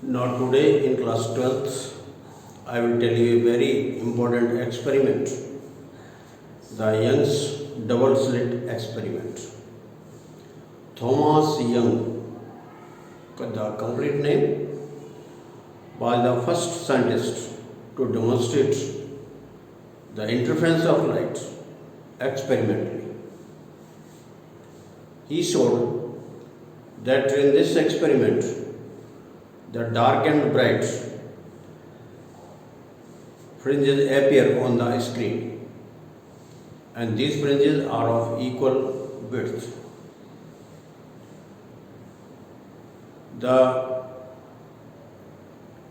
Now today in class 12th, I will tell you a very important experiment, the Young's double slit experiment. Thomas Young, the complete name, was the first scientist to demonstrate the interference of light experimentally. He showed that in this experiment, the dark and bright fringes appear on the screen, and these fringes are of equal width.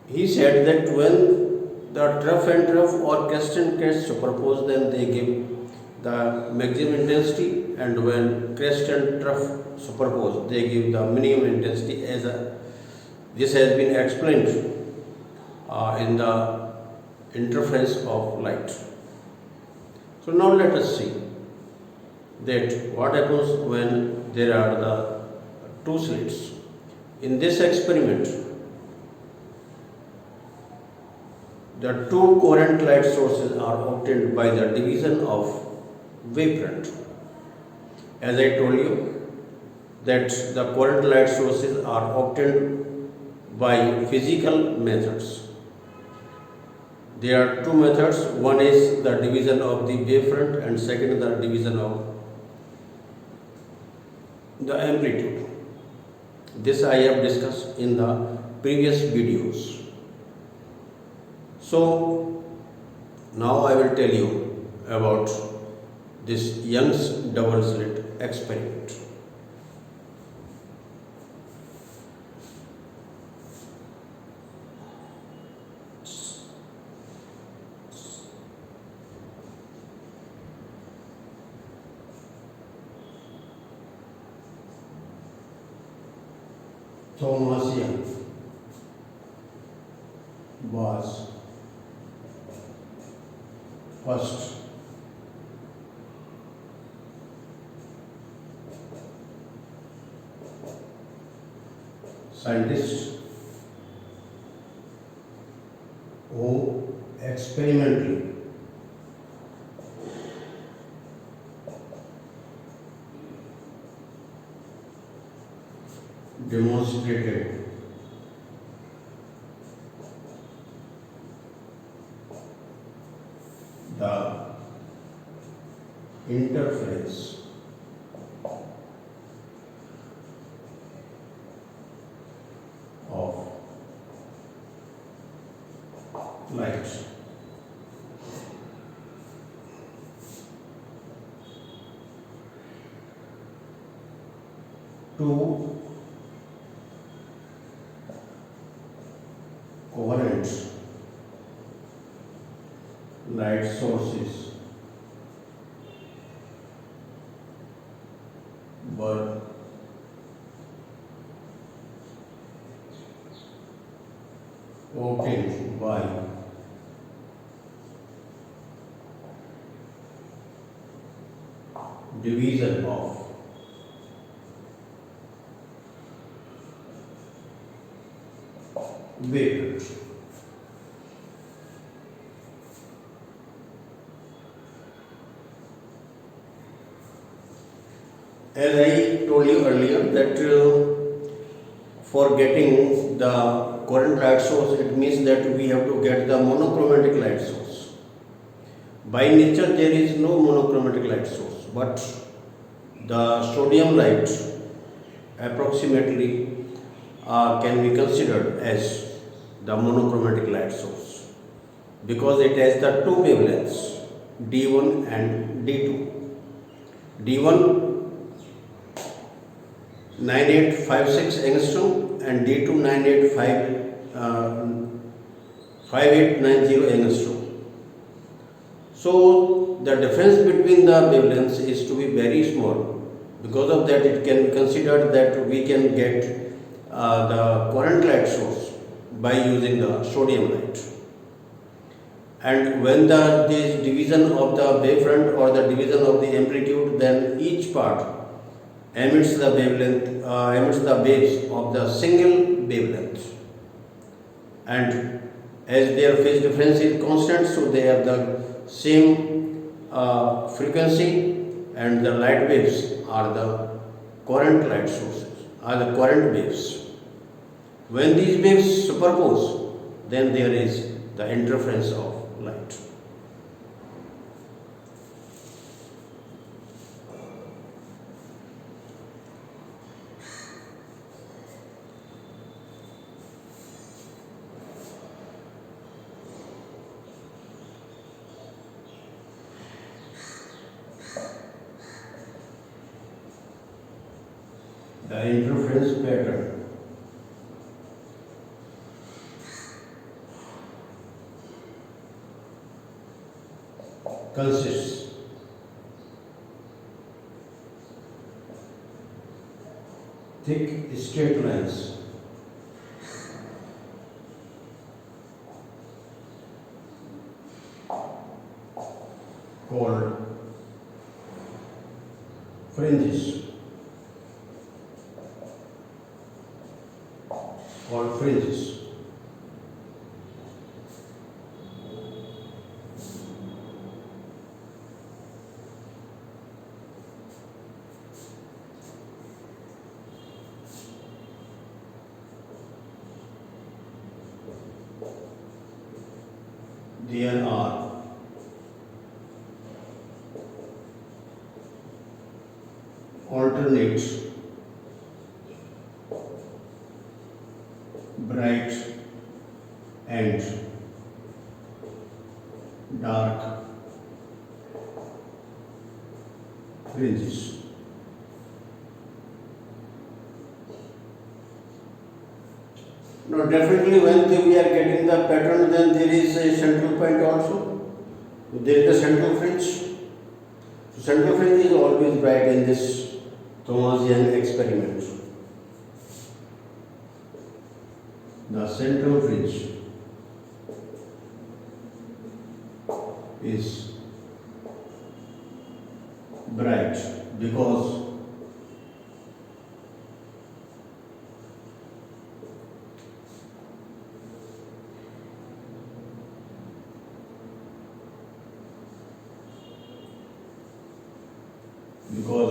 He said that when the trough and trough or crest and crest superpose, then they give the maximum intensity, and when crest and trough superpose, they give the minimum intensity. This has been explained in the interference of light. So now let us see that what happens when there are the two slits. In this experiment, the two coherent light sources are obtained by the division of wavefront. As I told you that the coherent light sources are obtained by physical methods. There are two methods. One is the division of the wavefront, and second the division of the amplitude. This I have discussed in the previous videos. So now I will tell you about this Young's double slit experiment. Thomas Young was first scientist who experimentally demonstrated the interference of light. Two coherent light sources were obtained by division of wavefront. As I told you earlier that for getting the coherent light source, it means that we have to get the monochromatic light source. By nature there is no monochromatic light source, but the sodium light approximately can be considered as the monochromatic light source because it has the two wavelengths D1 and D2. D1 9856 angstrom and D2 5890 angstrom. So the difference between the wavelengths is to be very small. Because of that, it can be considered that we can get the coherent light source by using the sodium light. And when this division of the wavefront or the division of the amplitude, then each part emits the waves of the single wavelength. and as their phase difference is constant, so they have the same frequency, and the light waves are the coherent light sources, are the coherent waves. When these waves superpose, then there is the interference of light. The interference pattern consists thick straight lines called fringes. There are alternate bright and dark fringes. Now definitely when we are getting the pattern, then there is a central point also. There is the central fringe. So central fringe is always bright in this Thomasian experiment. The central fringe is bright because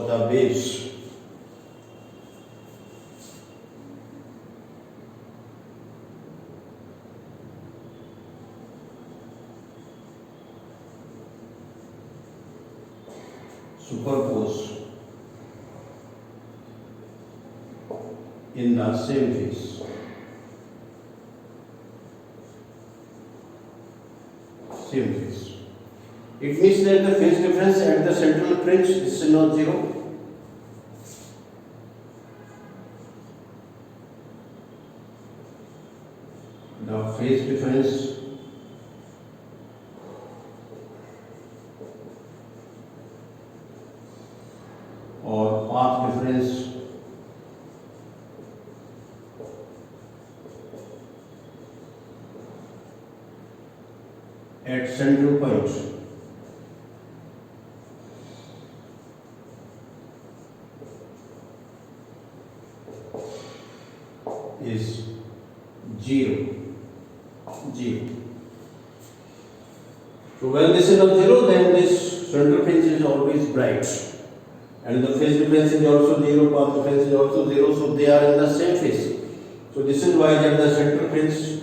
the waves superpose in the same phase. It means that the phase difference at the central fringe is not zero. The phase difference or path difference at central point is zero. So when this is not zero, then this central fringe is always bright, and the phase difference is also zero, path difference is also zero, so they are in the same phase. So this is why that the central fringe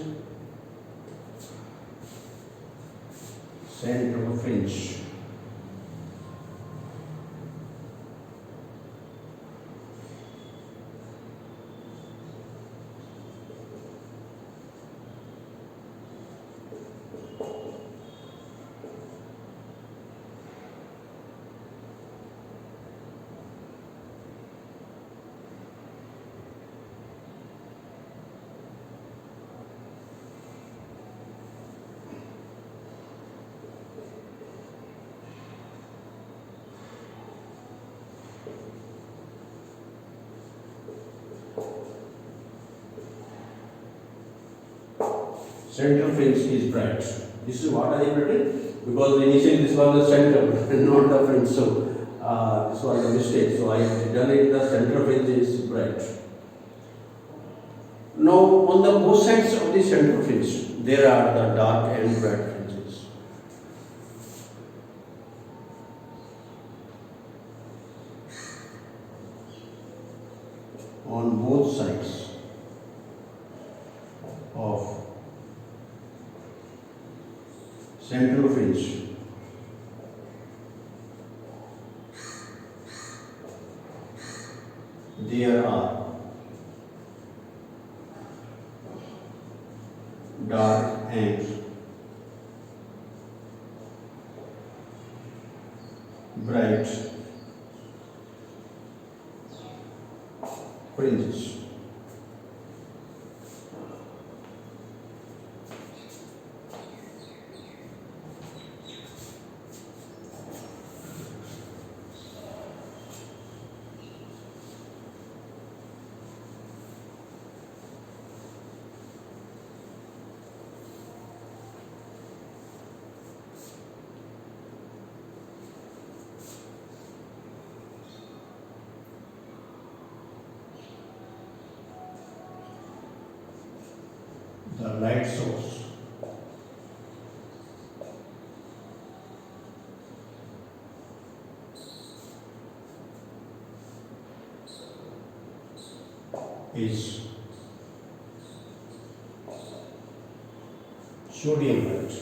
central fringe is bright. This is what I written, because initially this was the center not the fringe, so this was a mistake, so I done it, the central fringe is bright. Now Now on the both sides of the central fringe there are the dark and bright fringes. On both sides of central fringe there are dark and bright fringes. The light source is sodium light,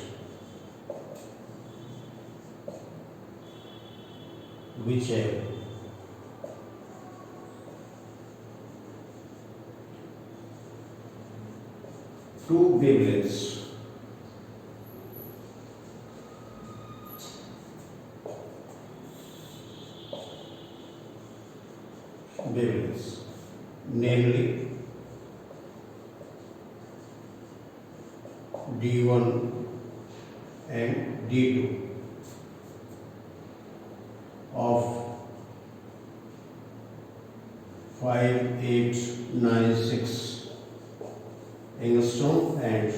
which have two wavelengths. Namely D1 and D2 of 5896 angstrom and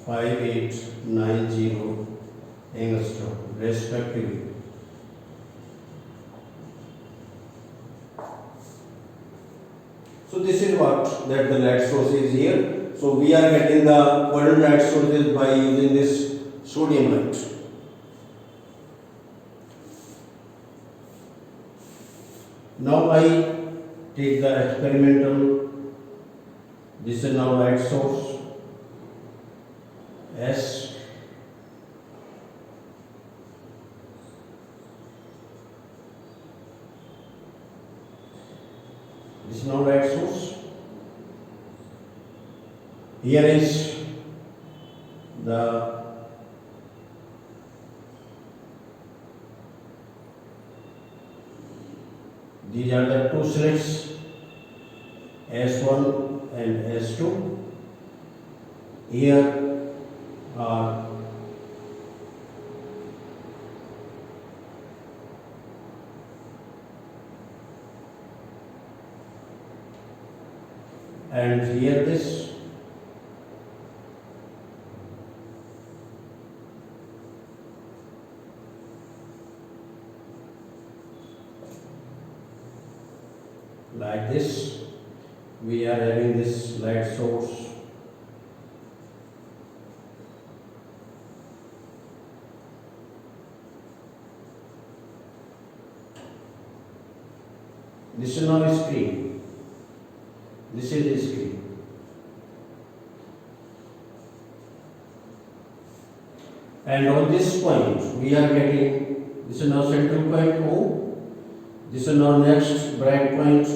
5890 angstrom respectively. So this is what that the light source is here. So we are getting the golden light sources by using this sodium light. Now I take the experimental. This is now light source S. This is now light source. Here is these are the two slits S1 and S2. Here are and here this like this. We are having this light source this is now screen. This is the screen. And on this point we are getting this is now central point O. This is now next bright point.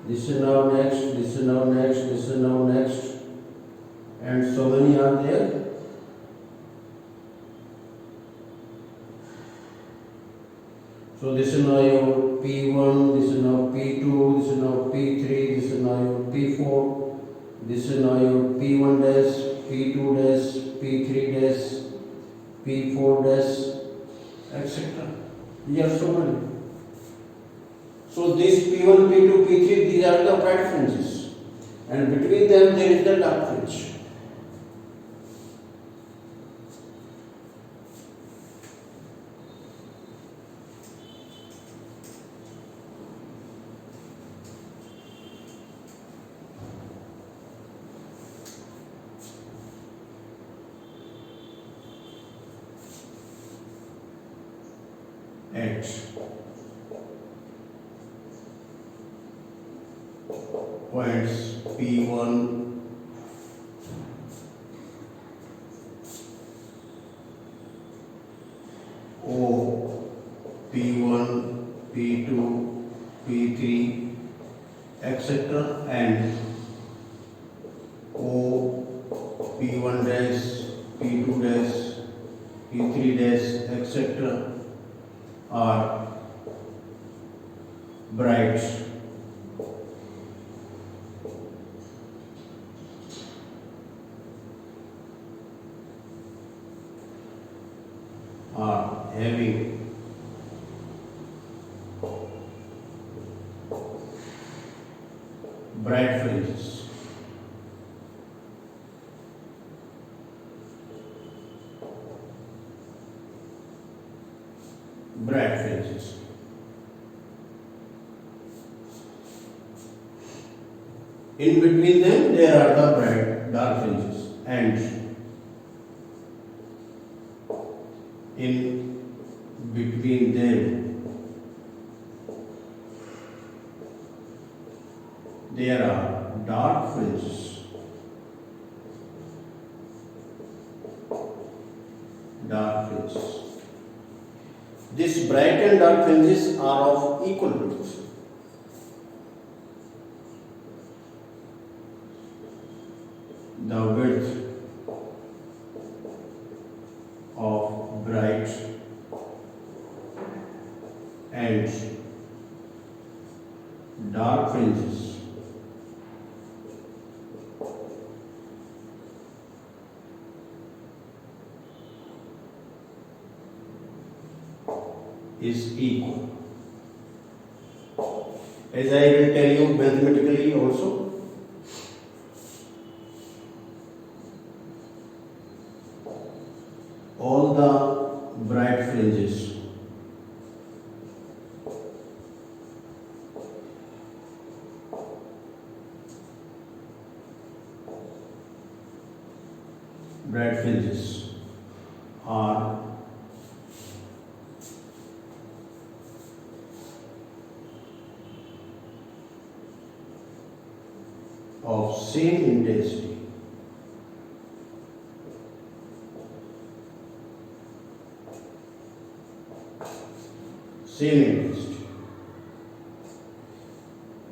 This is now next, this is now next, this is now next, and so many are there. So this is now your P1, this is now P2, this is now P3, this is now your P4, this is now your P1 dash, P2 dash, P3 dash, P4 dash, etc. These are so many. So these P1, P2, P3, these are the bright fringes, and between them there is the dark fringe. points P1, O, P1, P2, P3, etc. and O, P1 dash, P2 dash, P3 dash, etc. are bright. Are having bright fringes. Bright fringes. In between them there are the bright dark fringes, and in between them there are dark fringes. Dark fringes. These bright and dark fringes are of equal width. The width of bright and dark fringes is equal. As I will tell you mathematically also, all the bright fringes are of same intensity. Same intensity.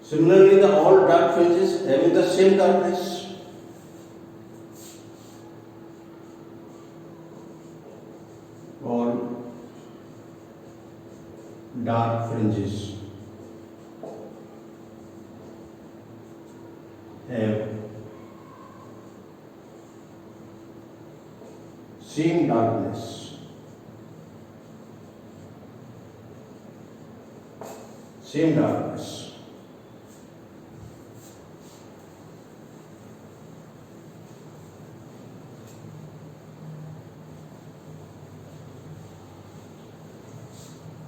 Similarly, the all dark fringes having the same darkness. All dark fringes have same darkness. Same darkness.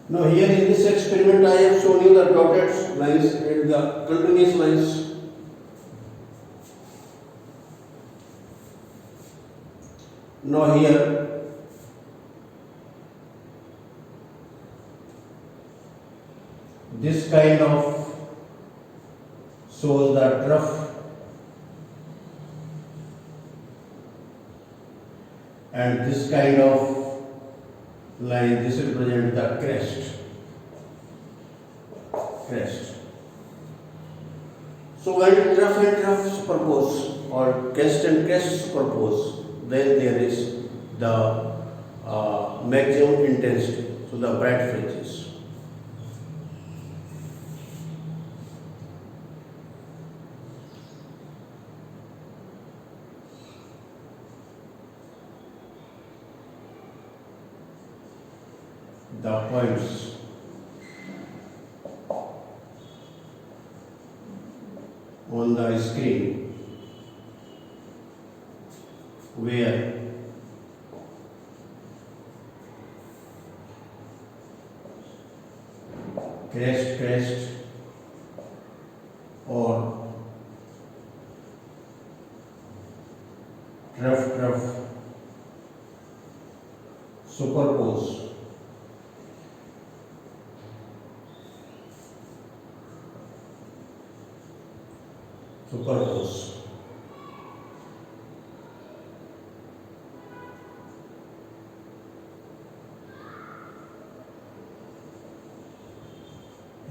Now here in this experiment I have shown you the dotted lines and the continuous lines. Now here this kind of shows the trough and this kind of line, this represents the crest. So when trough and trough superpose or crest and crest superpose, then there is the maximum intensity, so the bright fringes. The points on the screen where crest or trough superpose. superpose.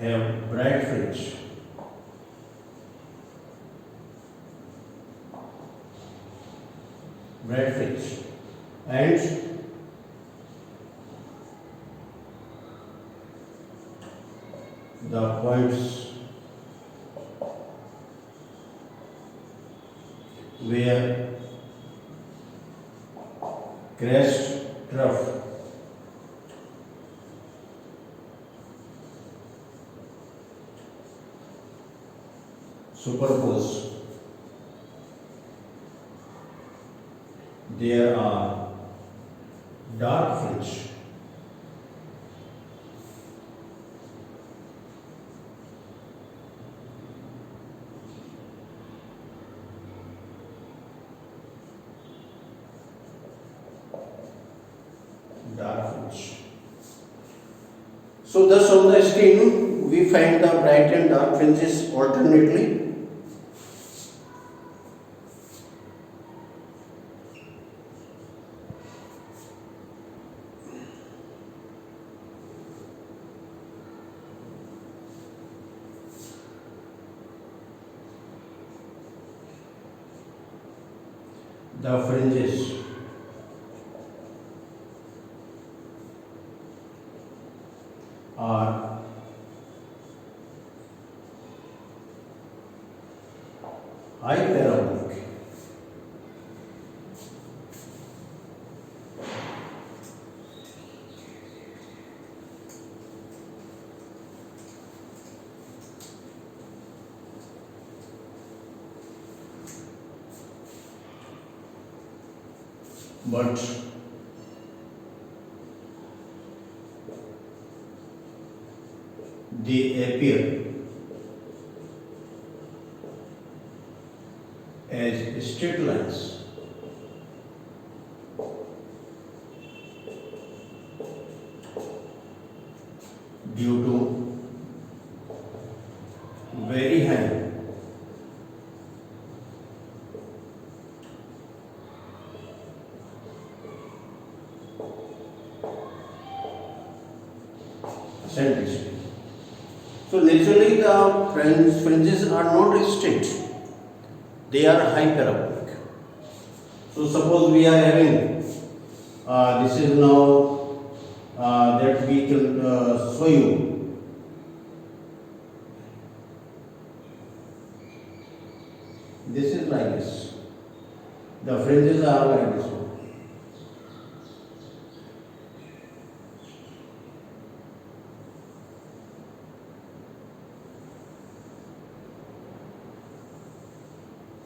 Have bright fringe. Bright fringe. And the points where crest trough superpose, there are dark fringe. Dark fringe. So thus on the screen we find the bright and dark fringes alternately. The fringes are high parabolic. But they appear as straight lines due to very high eccentricity. So naturally the fringes are not straight, they are high parabolic. So suppose we are having, this is now that we can show you. This is like this, the fringes are like this one.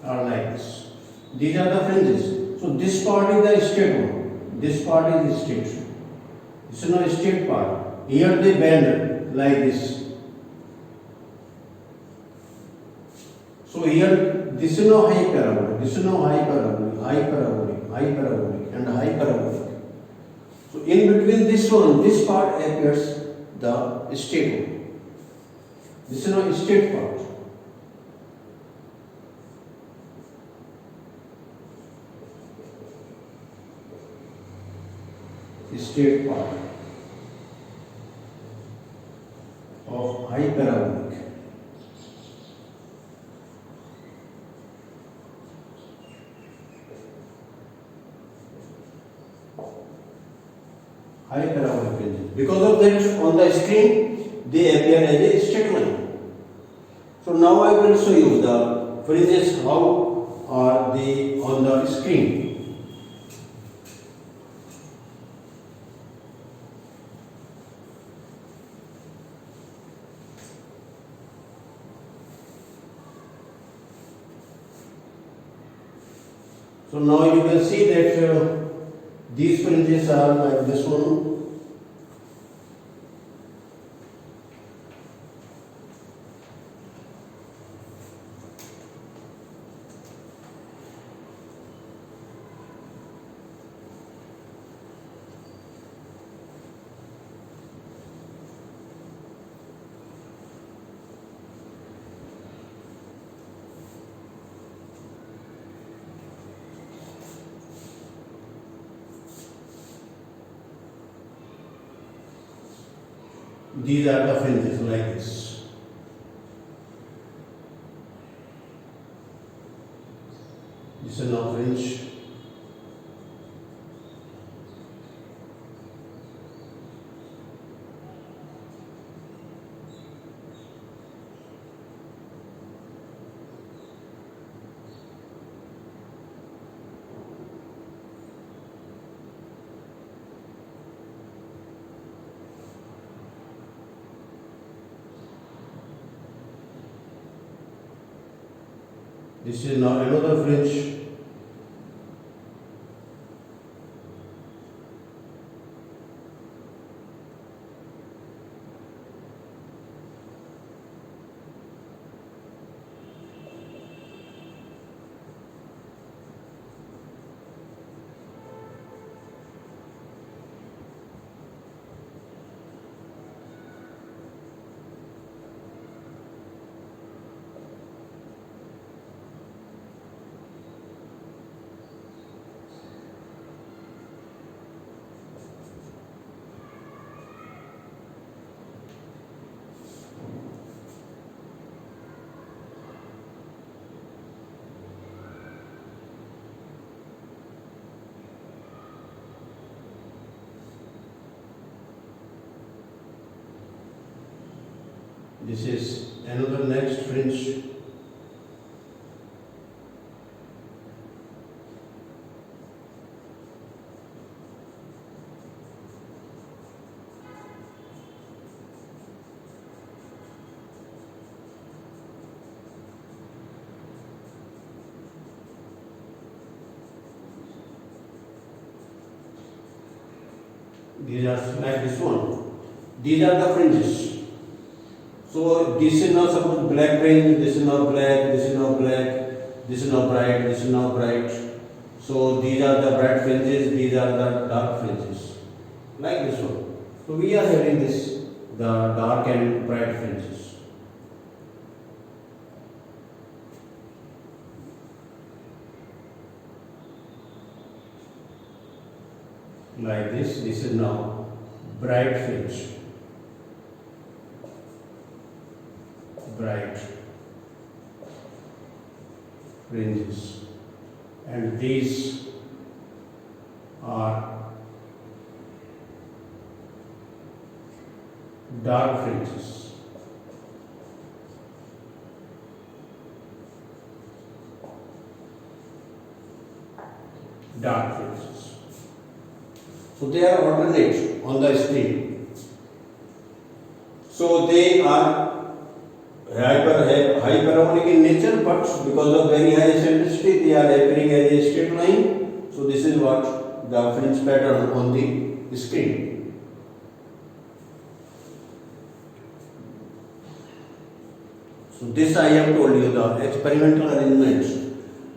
Are like this. These are the fringes. So this part is the straight one. This part is straight. This is not straight part. Here they bend like this. So here this is no high parabolic. This is no high parabolic. High parabolic. High parabolic and high parabolic. So in between this one, this part appears the straight one. This is not straight part. Straight part of high parabolic. High parabolic fringes. Because of that, on the screen they appear as a straight line. So now I will show you the fringes how are they on the screen. So now you can see that these fringes are like this one. These are the fringes like this. This is now fringe. This is now another fringe. This is another next fringe. These are like this one. These are the fringes. So this is now suppose black fringe, this is now black, this is now black, this is now bright, this is now bright. So these are the bright fringes, these are the dark fringes. Like this one. So we are having this, the dark and bright fringes. Like this is now bright fringe. Bright fringes, and these are dark fringes. Dark fringes. So they are alternate on the screen. So they are hyperbolic in nature, but because of very high eccentricity, they are appearing as a straight line. So this is what the fringe pattern on the screen. So this I have told you the experimental arrangement,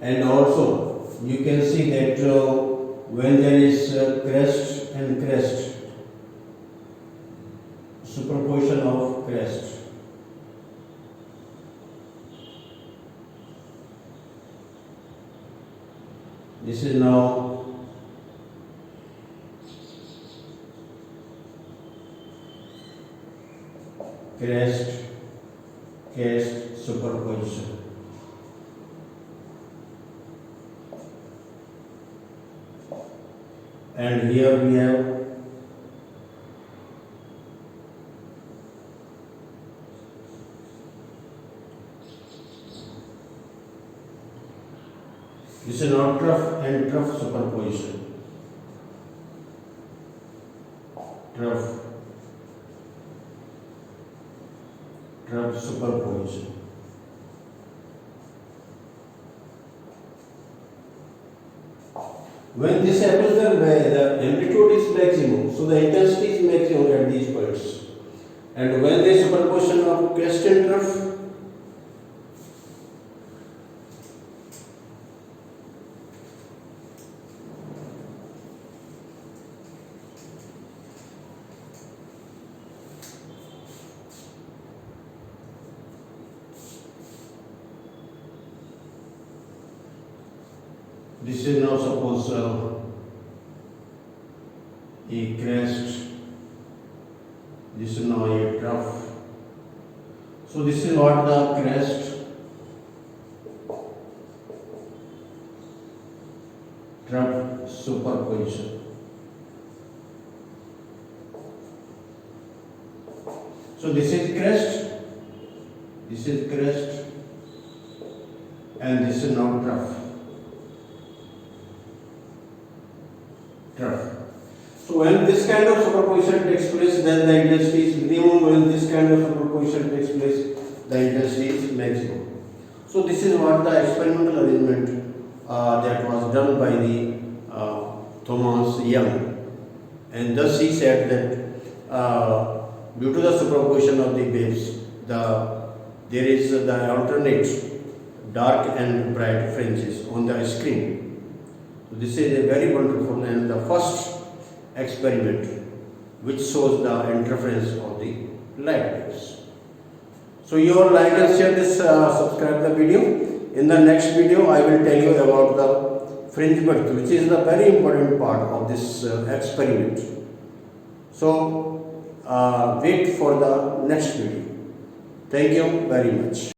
and also you can see that when there is crest and crest, superposition of crest. This is now crest superposition. And here we have this is now trough and trough superposition. Trough superposition. When this happens, the amplitude is maximum, so the intensity is maximum at these points. And when there is superposition of crest and trough, this is now suppose a crest, this is now a So this is what the crest trough superposition. So this is crest, and this is now trough. So when this kind of superposition takes place, then the intensity is minimum. When this kind of superposition takes place, the intensity is maximum. So this is what the experimental arrangement that was done by the Thomas Young, and thus he said that due to the superposition of the waves, there is the alternate dark and bright fringes on the screen. So this is a very wonderful and the first experiment which shows the interference of the light waves. So you all like and share this, subscribe the video. In the next video I will tell you about the fringe width, which is the very important part of this experiment. So wait for the next video. Thank you very much.